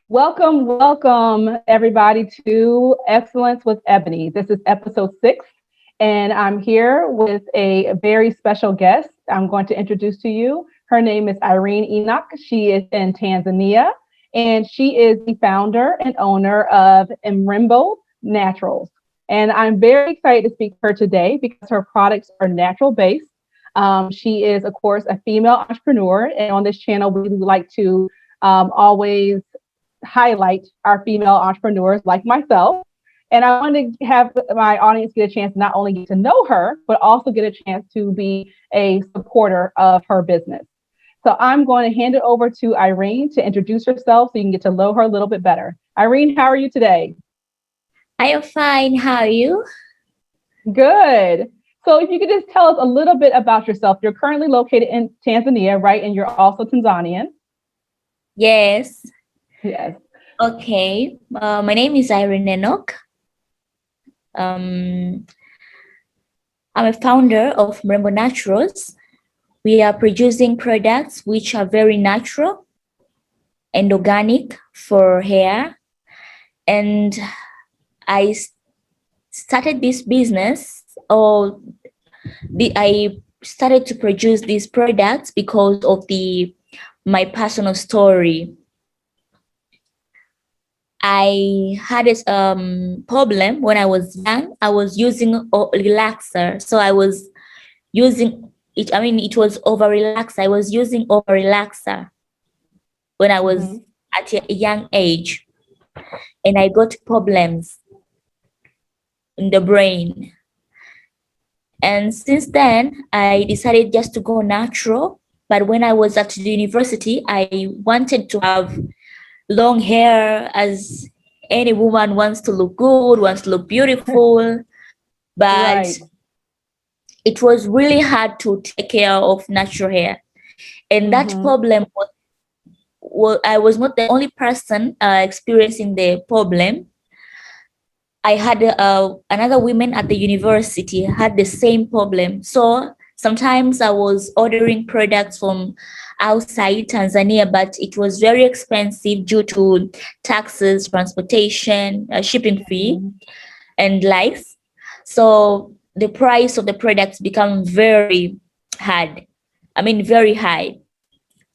Welcome, everybody, to Excellence with Ebonie. This is episode 6, and I'm here with a very special guest. I'm going to introduce to you. Her name is Irene Enock. She is in Tanzania, and she is the founder and owner of Mrembo Naturals. And I'm very excited to speak to her today because her products are natural based. She is, of course, a female entrepreneur, and on this channel, we like to always highlight our female entrepreneurs like myself. And I want to have my audience get a chance to not only get to know her, but also get a chance to be a supporter of her business. So I'm going to hand it over to Irene to introduce herself so you can get to know her a little bit better. Irene, how are you today? I am fine. How are you? Good. So if you could just tell us a little bit about yourself. You're currently located in Tanzania, right? And you're also Tanzanian. Yes. Yes. Okay. My name is Irene Enock. I'm a founder of Mrembo Naturals. We are producing products which are very natural and organic for hair. And I started this business, I started to produce these products because of my personal story. I had a problem when I was young. I was using a relaxer. So I was using it. I mean, it was over relaxer. I was using over relaxer when I was at a young age. And I got problems in the brain. And since then, I decided just to go natural. But when I was at the university, I wanted to have long hair, as any woman wants to look good, wants to look beautiful, but Right. it was really hard to take care of natural hair. And that problem I was not the only person experiencing the problem. I had another women at the university had the same problem. So sometimes I was ordering products from outside Tanzania, but it was very expensive due to taxes, transportation, shipping fee, and likes. So the price of the products become very hard. I mean, very high.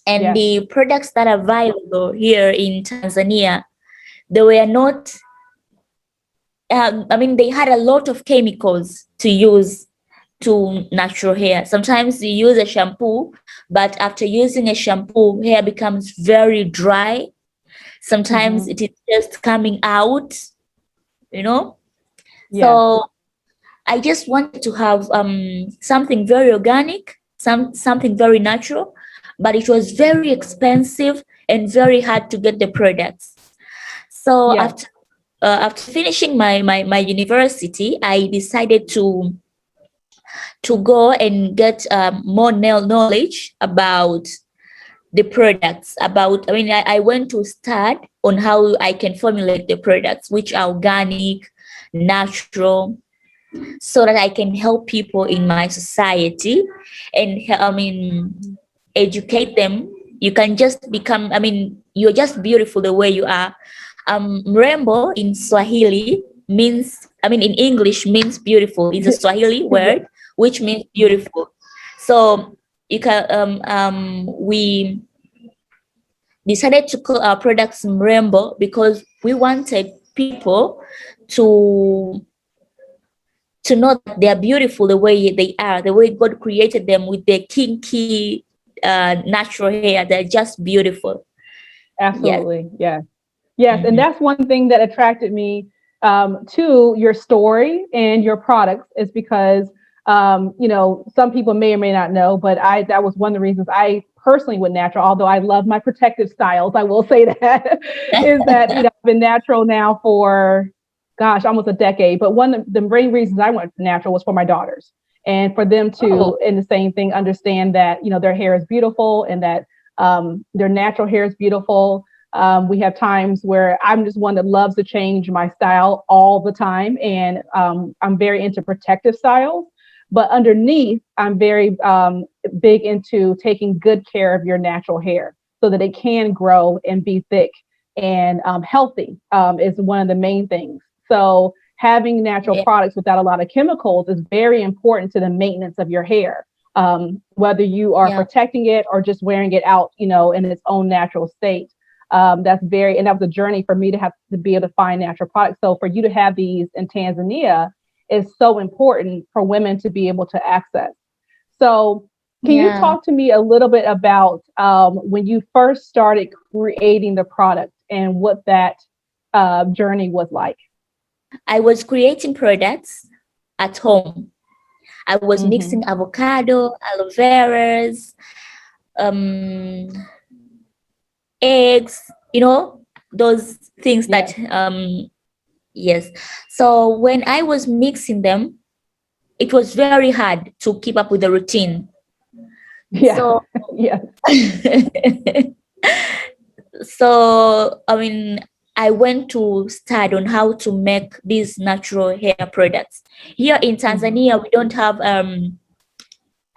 And the products that are available here in Tanzania, they were not. They had a lot of chemicals to use to natural hair. Sometimes you use a shampoo, but after using a shampoo, hair becomes very dry. Sometimes it is just coming out, you know. So I just wanted to have something very organic, something very natural, but it was very expensive and very hard to get the products. So after finishing my university, I decided to go and get more knowledge about the products. I went to start on how I can formulate the products, which are organic, natural, so that I can help people in my society and educate them. You can just become, you're just beautiful the way you are. Mrembo in Swahili means, in English means beautiful. It's a Swahili word which means beautiful. So you can, we decided to call our products Mrembo because we wanted people to know that they are beautiful the way they are, the way God created them with their kinky, natural hair. They're just beautiful. Absolutely. Yes. And that's one thing that attracted me to your story and your products is because, some people may or may not know, but that was one of the reasons I personally went natural, although I love my protective styles. I will say that is that, I've been natural now for, gosh, almost a decade. But one of the main reasons I went natural was for my daughters and for them to, in the same thing, understand that, their hair is beautiful and that their natural hair is beautiful. We have times where I'm just one that loves to change my style all the time. And I'm very into protective styles. But underneath, I'm very big into taking good care of your natural hair so that it can grow and be thick and healthy is one of the main things. So having natural Yeah. products without a lot of chemicals is very important to the maintenance of your hair. Whether you are Yeah. protecting it or just wearing it out, in its own natural state. And that was a journey for me to have to be able to find natural products. So for you to have these in Tanzania is so important for women to be able to access. So can you Yeah. talk to me a little bit about when you first started creating the product and what that journey was like? I was creating products at home. I was Mm-hmm. mixing avocado, aloe veras, um, eggs, those things Yes. that, yes. So when I was mixing them, it was very hard to keep up with the routine. Yeah. So, Yes. so I mean, I went to study on how to make these natural hair products. Here in Mm-hmm. Tanzania, we don't have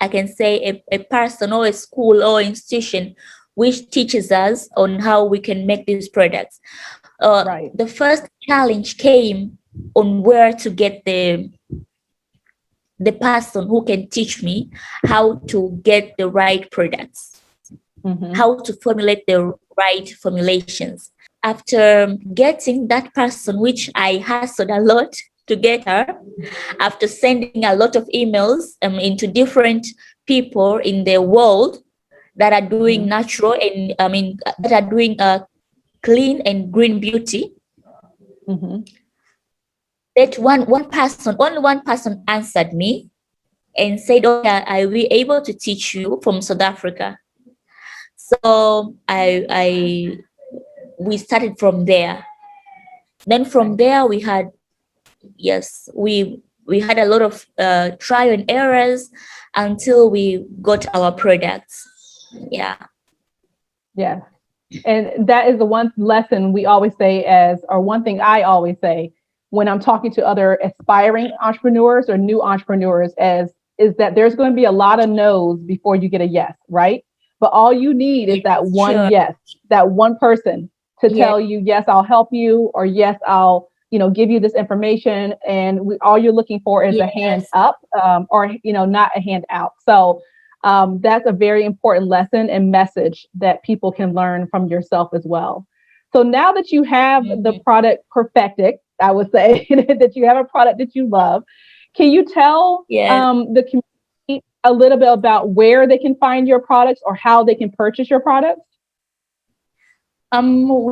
I can say a person or a school or institution which teaches us on how we can make these products. Right. The first challenge came on where to get the person who can teach me how to get the right products, Mm-hmm. how to formulate the right formulations. After getting that person, which I hustled a lot to get her, after sending a lot of emails into different people in the world that are doing Mm-hmm. natural and that are doing clean and green beauty, Mm-hmm. that only one person answered me and said, "Oh, yeah, I will be able to teach you from South Africa." So we started from there. Then from Okay. there we had, yes, we had a lot of trial and errors until we got our products. Yeah. Yeah. And that is the one lesson we always say or one thing I always say when I'm talking to other aspiring entrepreneurs or new entrepreneurs is that there's going to be a lot of no's before you get a yes, right? But all you need is that Yes, one sure. yes, that one person to Yes, tell you, yes, I'll help you, or yes, I'll, give you this information. And all you're looking for is a hand yes. up, or, not a hand out. So that's a very important lesson and message that people can learn from yourself as well. So now that you have the Mhm. product perfected, I would say that you have a product that you love, can you tell Yes. the community a little bit about where they can find your products or how they can purchase your products?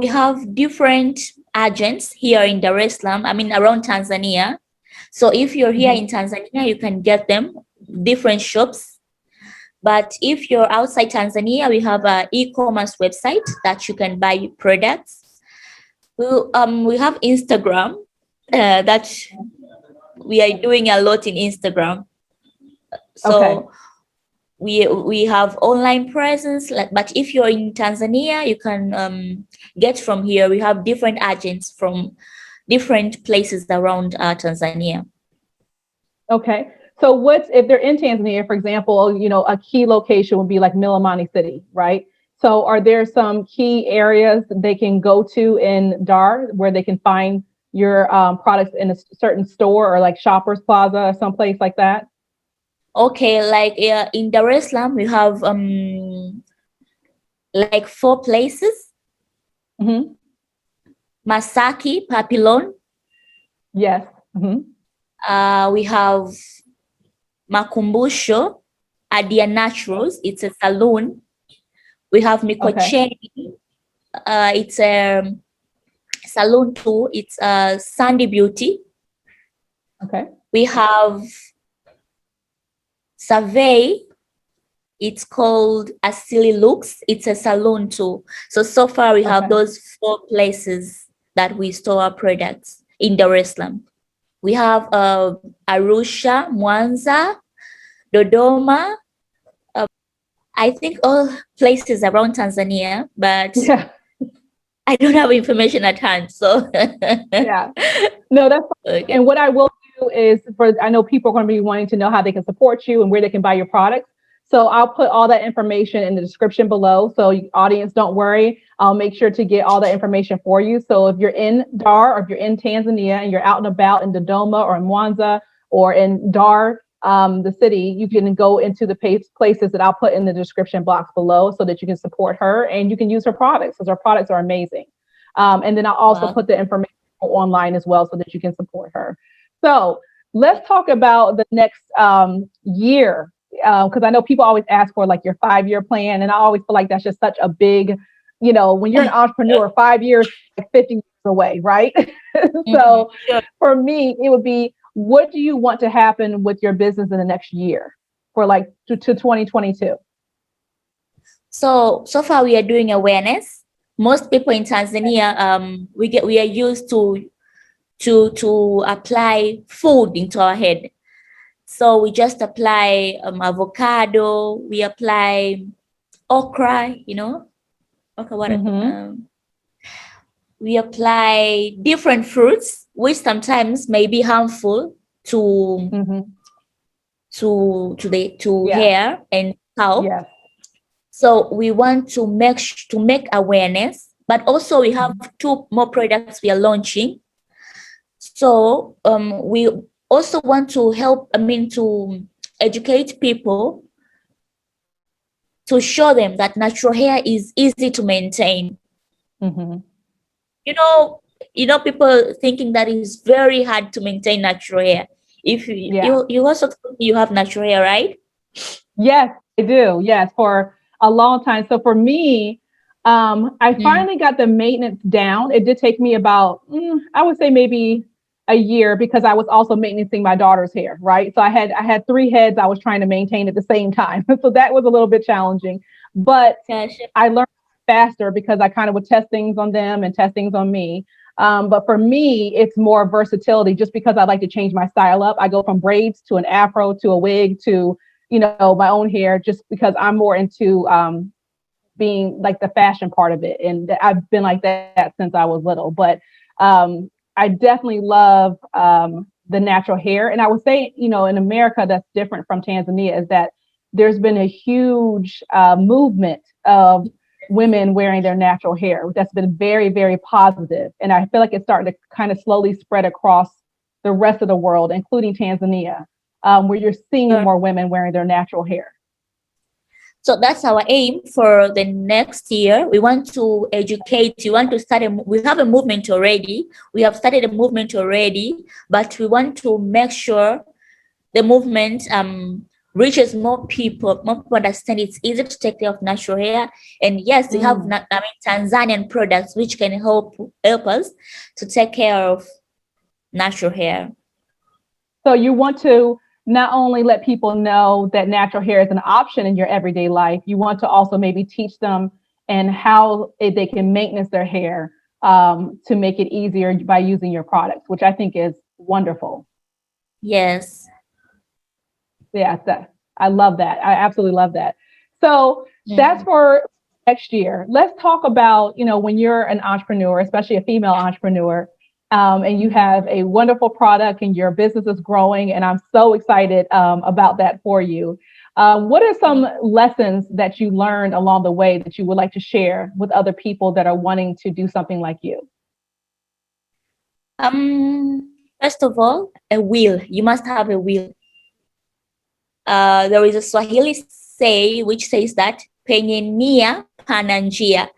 We have different agents here in Dar es Salaam, around Tanzania. So if you're here Mm-hmm. in Tanzania, you can get them different shops. But if you're outside Tanzania, we have an e-commerce website that you can buy products. We have Instagram that we are doing a lot in Instagram. Okay. So we have online presence, but if you're in Tanzania, you can get from here. We have different agents from different places around Tanzania. Okay. So what's if they're in Tanzania, for example, a key location would be like Milimani City, right? So are there some key areas they can go to in Dar where they can find your products in a certain store or like Shoppers Plaza or someplace like that? Okay, like in Dar es Salaam, we have like 4 places: Hmm. Masaki, Papillon. Yes. Hmm. We have Makumbusho, Addiah Naturals. It's a saloon. We have Okay. Mikocheni. It's a Saloon too. It's a Sandy Beauty. Okay. We have Survey. It's called Asil Looks. It's a salon too. So far we have Okay. those 4 places that we store our products in Dar es Salaam. We have Arusha, Mwanza, Dodoma. I think all places around Tanzania, but Yeah. I don't have information at hand. So Yeah. No, that's fine. okay. And what I will do is I know people are going to be wanting to know how they can support you and where they can buy your products. So I'll put all that information in the description below. So audience, don't worry. I'll make sure to get all the information for you. So if you're in Dar or if you're in Tanzania and you're out and about in Dodoma or in Mwanza or in Dar, the city, you can go into the places that I'll put in the description box below so that you can support her and you can use her products because her products are amazing. And then I'll also put the information online as well so that you can support her. So let's talk about the next year, because I know people always ask for like your 5-year plan. And I always feel like that's just such a big, when you're an entrepreneur, 5 years, like 50 years away, right? So for me, it would be, what do you want to happen with your business in the next year for like to 2022? So far we are doing awareness. Most people in Tanzania, we are used to apply food into our head. So we just apply avocado, we apply okra, okra, we apply different fruits, which sometimes may be harmful to hair and scalp. Yes. So we want to make awareness, but also we have 2 more products we are launching. So we also want to to educate people, to show them that natural hair is easy to maintain. People thinking that it's very hard to maintain natural hair. If you also told me you have natural hair, right? Yes, I do. Yes, for a long time. So for me, I finally got the maintenance down. It did take me about, I would say maybe a year, because I was also maintaining my daughter's hair, right? So I had 3 heads I was trying to maintain at the same time. So that was a little bit challenging, but I learned faster because I kind of would test things on them and test things on me. But for me, it's more versatility, just because I like to change my style up. I go from braids to an afro to a wig to, my own hair, just because I'm more into being like the fashion part of it. And I've been like that since I was little. But I definitely love the natural hair. And I would say, in America, that's different from Tanzania, is that there's been a huge movement of women wearing their natural hair. That's been very, very positive. And I feel like it's starting to kind of slowly spread across the rest of the world, including Tanzania, where you're seeing more women wearing their natural hair. So that's our aim for the next year. We want to educate. We have a movement already. We have started a movement already, but we want to make sure the movement reaches more people. More people understand it's easy to take care of natural hair. And yes, we have Tanzanian products which can help us to take care of natural hair. So you want to not only let people know that natural hair is an option in your everyday life, you want to also maybe teach them and how they can maintenance their hair to make it easier by using your products, which I think is wonderful. Yes. Yeah, I love that. I absolutely love that. So that's for next year. Let's talk about, when you're an entrepreneur, especially a female entrepreneur, and you have a wonderful product and your business is growing, and I'm so excited about that for you. What are some lessons that you learned along the way that you would like to share with other people that are wanting to do something like you? First of all, a will. You must have a will. There is a Swahili say which says that penye nia pana njia.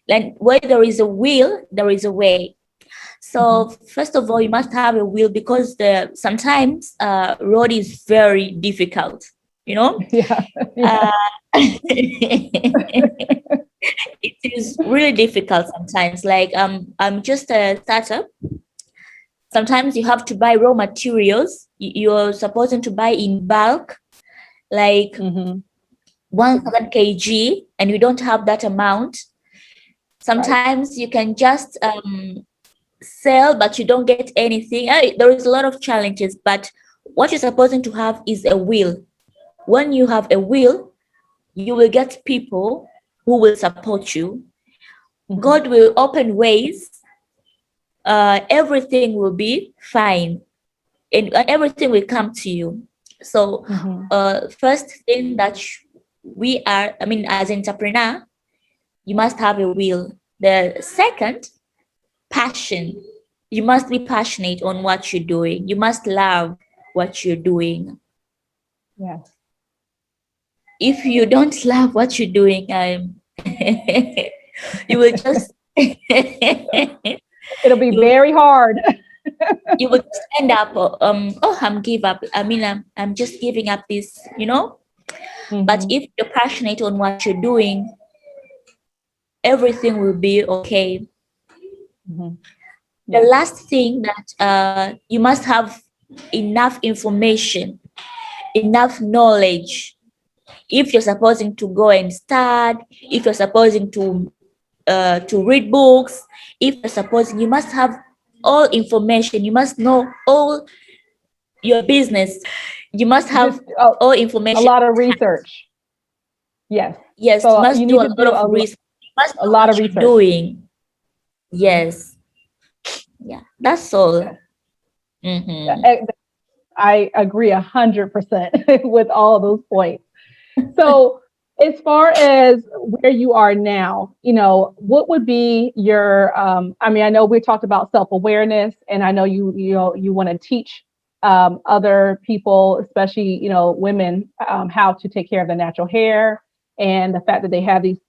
Then where there is a will, there is a way. So first of all, you must have a will, because sometimes road is very difficult, Yeah. It is really difficult sometimes. Like I'm just a startup. Sometimes you have to buy raw materials. You're supposed to buy in bulk, like 1,000 kg, and you don't have that amount. Sometimes you can just sell, but you don't get anything. There is a lot of challenges, but what you're supposed to have is a will. When you have a will, you will get people who will support you. God will open ways. Everything will be fine, and everything will come to you. So first thing that as an entrepreneur, you must have a will. The second, passion. You must be passionate on what you're doing. You must love what you're doing. Yeah. If you don't love what you're doing, you will just It'll be you very hard. you will just end up I'm give up. I mean, I'm just giving up this, But Mhm. if you're passionate on what you're doing, everything will be okay. Mhm. The Yeah. last thing that you must have enough information, enough knowledge. If you're supposing to go and start, if you're supposing to read books, if you're supposing, you must have all information. You must know all your business. You must Just have all a information. lot of research. Yes. Yes, you So must you do need a to lot do of research. You must a know lot what of you're research. doing. Mhm. Yes. Yeah, that's all. Yeah, Mm-hmm. I agree 100% with all of those points. So, as far as where you are now, what would be your? I mean, I know we talked about self-awareness, and I know you want to teach other people, especially women, how to take care of their natural hair, and the fact that they have these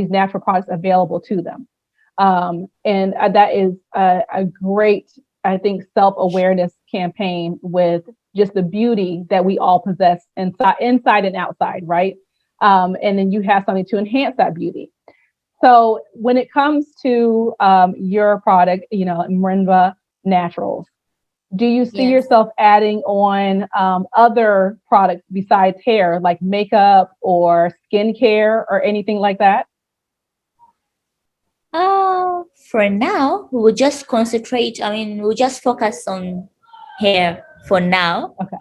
natural products available to them. And that is a great, I think, self-awareness campaign with just the beauty that we all possess inside and outside, right? And then you have something to enhance that beauty. So when it comes to your product, Mrembo Naturals, do you see Yes. yourself adding on other products besides hair, like makeup or skincare or anything like that? For now, we will just concentrate. I mean, we'll just focus on hair for now. Okay.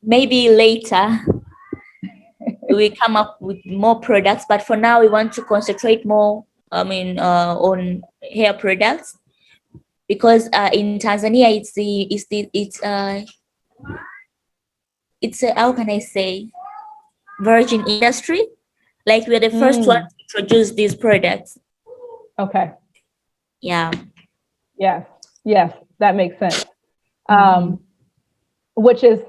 Maybe later we come up with more products, but for now we want to concentrate more. I mean, on hair products because in Tanzania it's how can I say, virgin industry. Like we're the first one Mm, to introduce these products. okay. Yeah. Yes. Yes. That makes sense. Mm-hmm. Um, which is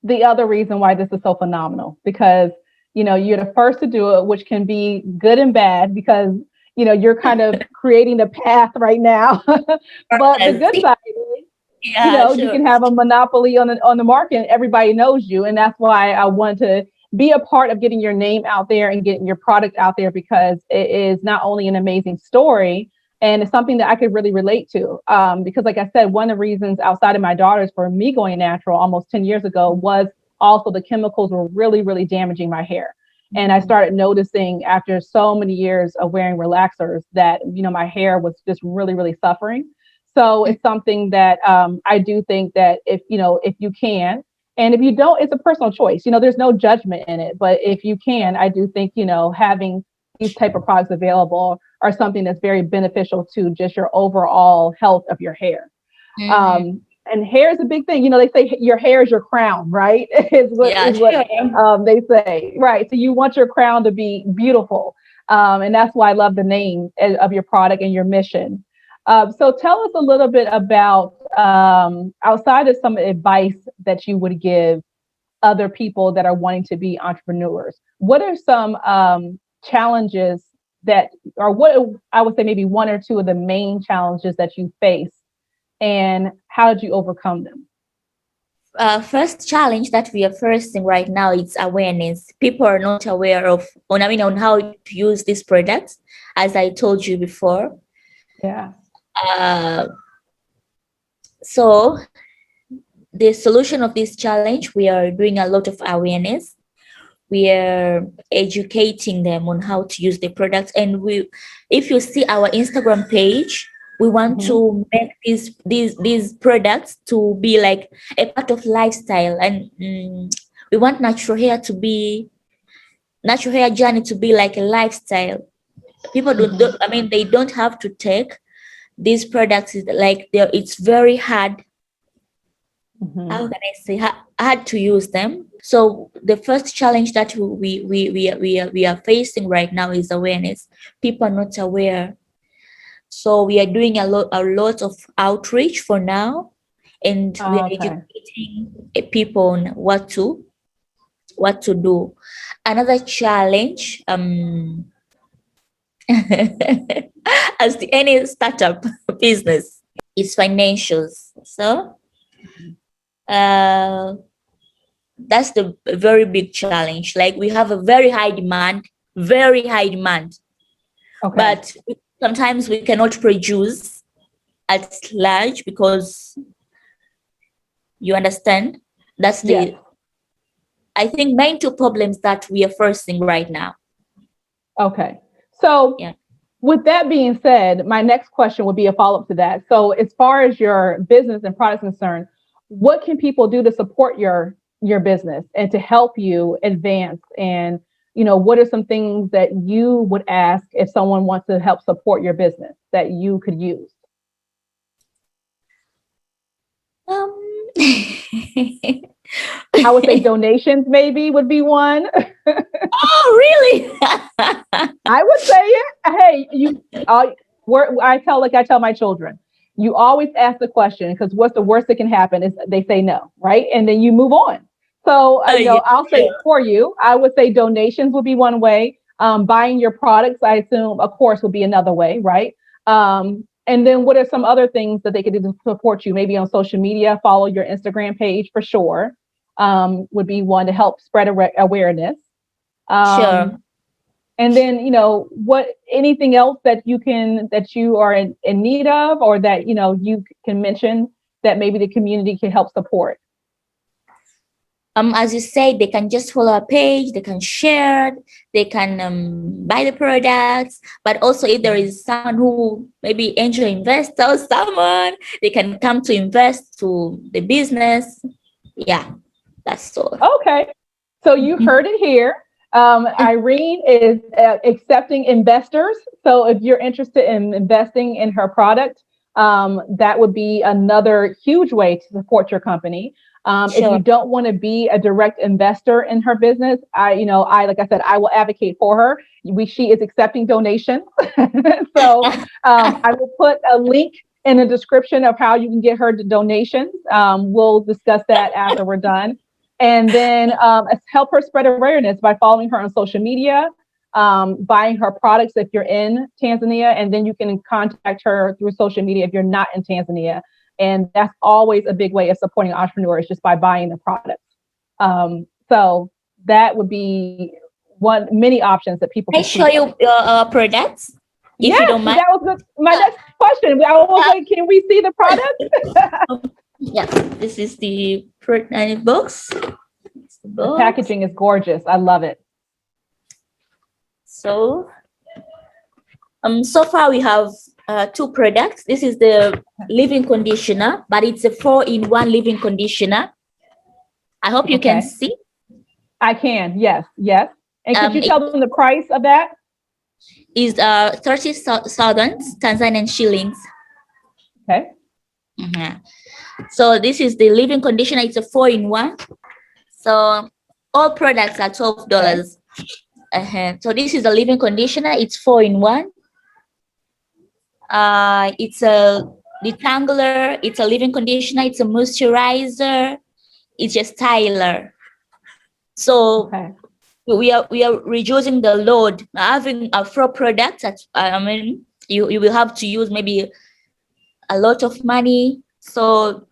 the other reason why this is so phenomenal because you're the first to do it, which can be good and bad because you're kind of creating the path right now. But the good side is Yeah, you sure. can have a monopoly on the market and everybody knows you, and that's why I want to be a part of getting your name out there and getting your product out there because it is not only an amazing story and it's something that I could really relate to. Because like I said, one of the reasons outside of my daughters for me going natural almost 10 years ago was also the chemicals were really, really damaging my hair. And I started noticing after so many years of wearing relaxers that, my hair was just really, really suffering. So it's something that I do think that if you can, and if you don't, it's a personal choice. There's no judgment in it. But if you can, I do think, having these type of products available are something that's very beneficial to just your overall health of your hair. Mm-hmm. And hair is a big thing. They say your hair is your crown, right? is what Yeah, is what sure. they say, right? So you want your crown to be beautiful, and that's why I love the name of your product and your mission. So tell us a little bit about outside of some advice that you would give other people that are wanting to be entrepreneurs. What are some challenges that, or what I would say maybe one or two of the main challenges that you face, and how did you overcome them? First challenge that we are facing right now is awareness. People are not aware on how to use these products, as I told you before. Yeah. Uh, so the solution of this challenge, we are doing a lot of awareness. We are educating them on how to use the products, and if you see our Instagram page, we want Mm-hmm. to make these products to be like a part of lifestyle, and we want natural hair journey to be like a lifestyle. People Mm-hmm. I mean, they don't have to take these products. It's very hard, Mm-hmm. how can I say, hard to use them. So the first challenge that we are facing right now is awareness. People are not aware. So we are doing a lot of outreach for now, and we are Okay. educating people on what to do. Another challenge, as any startup business, is financials. So uh, that's the very big challenge. Like, we have a very high demand, Okay. but sometimes we cannot produce at large because, you understand, that's Yes. the, I think, main two problems that we are facing right now. Okay. So Yeah. with that being said, my next question would be a follow-up to that. So as far as your business and products concerned, what can people do to support your business and to help you advance? And what are some things that you would ask if someone wants to help support your business that you could use? Um, I would say donations maybe would be one. oh, really? I would say it. Hey, I tell my children, you always ask the question because what's the worst that can happen is they say no, right? And then you move on. So, Yeah, I'll say it for you. I would say donations would be one way. Buying your products, I assume, of course, would be another way, right? And then what are some other things that they could do to support you? Maybe on social media, follow your Instagram page for sure. Would be one to help spread awareness. sure. Um, and then, what anything else that you are in need of, or that, you can mention that maybe the community can help support. As you say, they can just follow a page, they can share, they can buy the products. But also, if there is someone who maybe angel investor or someone, they can come to invest to the business. Yeah, that's all. Okay. So you heard it here. Irene is accepting investors. So if you're interested in investing in her product, that would be another huge way to support your company. If you Sure. don't want to be a direct investor in her business, like I said, I will advocate for her. She is accepting donations. So I will put a link in the description of how you can get her donations. We'll discuss that after we're done. And then help her spread awareness by following her on social media, buying her products if you're in Tanzania, and then you can contact her through social media if you're not in Tanzania. And that's always a big way of supporting entrepreneurs, just by buying the products. So that would be many options that people Can I can show choose you from. your products, if you Yes, don't mind? that was my next question. I was like, can we see the product? Yeah, this is the product box. It's the The box. packaging is gorgeous. I love it. So, so far we have two products. This is the leave-in conditioner, but it's a 4-in-1 leave-in conditioner. I hope you can Okay. see. I can. Yes. Yes. And could you It tell them the price of that? is 30,000 Tanzanian shillings. Okay. Mhm. So this is the leave-in conditioner. It's a 4-in-1. So all products are Okay. $12. So this is a leave-in conditioner. It's 4-in-1. It's a detangler. It's a leave-in conditioner. It's a moisturizer. It's a styler. So Okay. we are reducing the load. Having a 4 products, you will have to use maybe a lot of money. So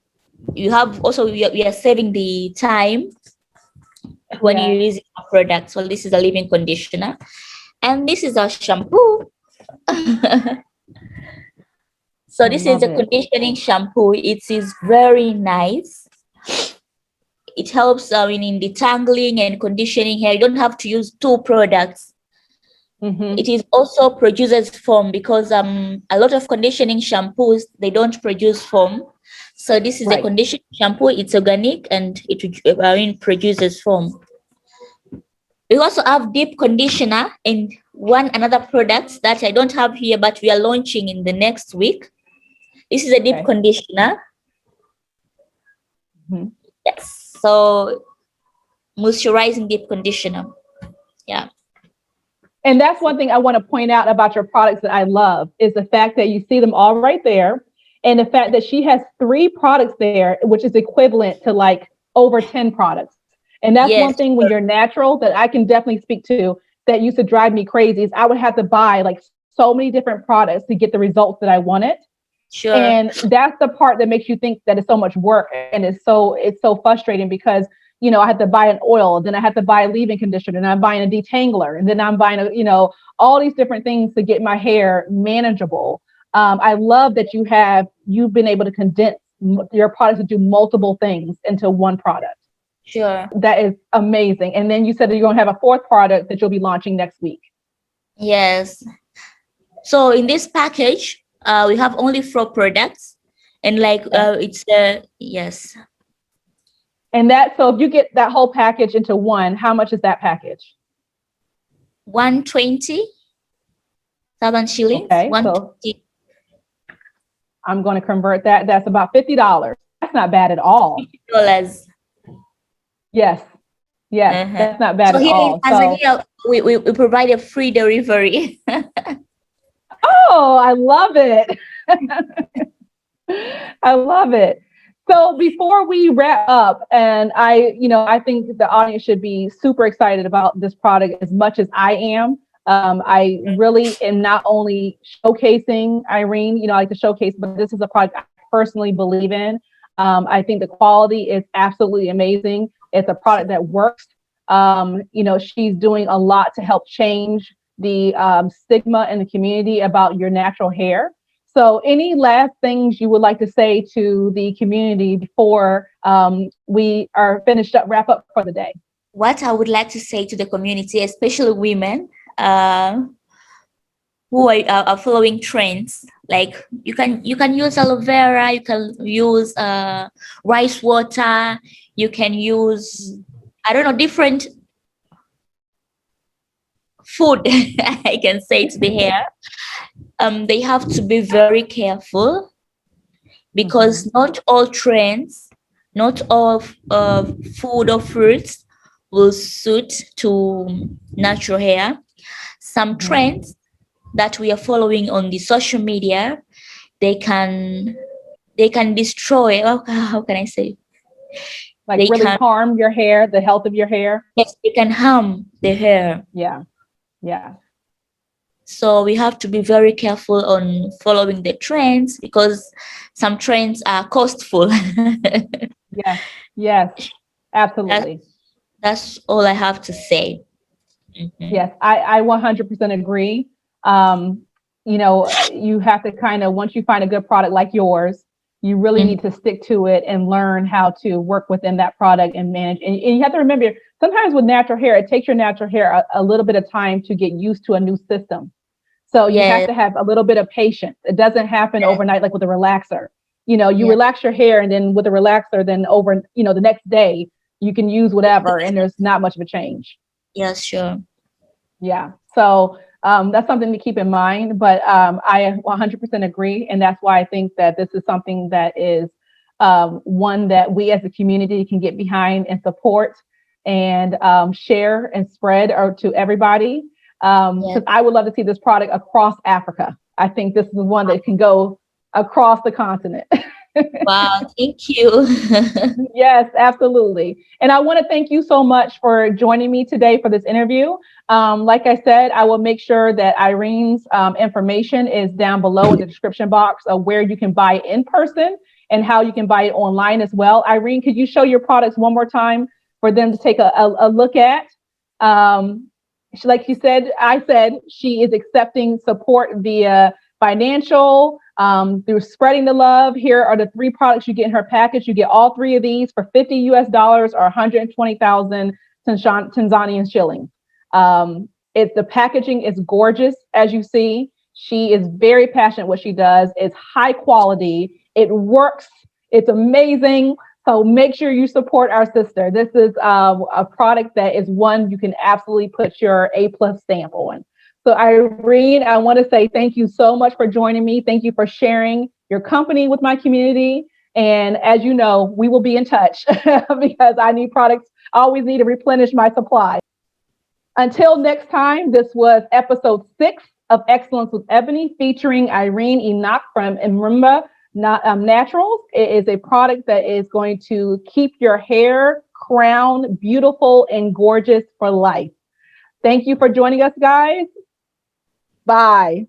you have also, we are saving the time when Yeah. you use a product. So this is a leave-in conditioner, and this is our shampoo. So I this is love a it. conditioning shampoo. It is very nice. It helps in detangling and conditioning hair. You don't have to use 2 products. Mm-hmm. It is also produces foam, because a lot of conditioning shampoos, they don't produce foam. So this is a Right. conditioning shampoo. It's organic, and it produces foam. We also have deep conditioner and another product that I don't have here, but we are launching in the next week. This is a deep Okay. conditioner. Mm-hmm. Yes. So moisturizing deep conditioner. Yeah. And that's one thing I want to point out about your products that I love is the fact that you see them all right there. And the fact that she has 3 products there, which is equivalent to like over 10 products. And that's one Yes, thing when you're natural that I can definitely speak to that used to drive me crazy is I would have to buy like so many different products to get the results that I wanted. sure. And that's the part that makes you think that it's so much work and it's so frustrating because I had to buy an oil, then I had to buy a leave-in conditioner, and I'm buying a detangler, and then I'm buying all these different things to get my hair manageable. I love that you've been able to condense your products to do multiple things into one product. Sure. That is amazing. And then you said that you're going to have a 4th product that you'll be launching next week. Yes. So in this package, we have only 4 products, and like it's yes, And so if you get that whole package into one, how much is that package? 120,000 shillings. Okay, so 120. I'm going to convert that. That's about $50. That's not bad at all. $50. Yes, that's not bad So at here in all. Tanzania, we provide a free delivery. Oh, I love it. I love it. So before we wrap up, and I think the audience should be super excited about this product as much as I am. I really am not only showcasing Irene, I like to showcase, but this is a product I personally believe in. I think the quality is absolutely amazing. It's a product that works. She's doing a lot to help change the stigma in the community about your natural hair. So any last things you would like to say to the community before we are wrap up for the day? What I would like to say to the community, especially women who are following trends, like you can use aloe vera, you can use rice water, you can use, I don't know, different food I can say to the hair. They have to be very careful because not all trends, not all food or fruits will suit to natural hair. Some trends that we are following on the social media, they can destroy. How can I say? Like they really harm your hair, the health of your hair. Yes, they can harm the hair. Yeah. So we have to be very careful on following the trends because some trends are costful. Yes, absolutely. That's all I have to say. Yes, I 100% agree. You have to kind of, once you find a good product like yours, you really need to stick to it and learn how to work within that product and manage. And you have to remember, sometimes with natural hair, it takes your natural hair a little bit of time to get used to a new system. So you have to have a little bit of patience. It doesn't happen overnight like with a relaxer. You relax your hair and then with a relaxer, then over, the next day you can use whatever and there's not much of a change. Yes, sure. Yeah. So that's something to keep in mind. But I 100% agree. And that's why I think that this is something that is one that we as a community can get behind and support and share and spread to everybody. Because I would love to see this product across Africa. I think this is one that can go across the continent. Wow, thank you. Yes, absolutely. And I want to thank you so much for joining me today for this interview. Like I said, I will make sure that Irene's information is down below in the description box of where you can buy in person and how you can buy it online as well. Irene, could you show your products one more time for them to take a look at? Like you said, I said she is accepting support via financial, through spreading the love. Here are the 3 products you get in her package. You get all 3 of these for $50 or 120,000 Tanzanian shillings. The packaging is gorgeous, as you see. She is very passionate what she does. It's high quality. It works. It's amazing. So make sure you support our sister. This is a product that is one you can absolutely put your A+ stamp on. So Irene, I want to say thank you so much for joining me. Thank you for sharing your company with my community. And as you know, we will be in touch because I need products. I always need to replenish my supply. Until next time, this was episode 6 of Excellence with Ebonie, featuring Irene Enock from Mrembo Naturals. It is a product that is going to keep your hair crown beautiful and gorgeous for life. Thank you for joining us, guys. Bye.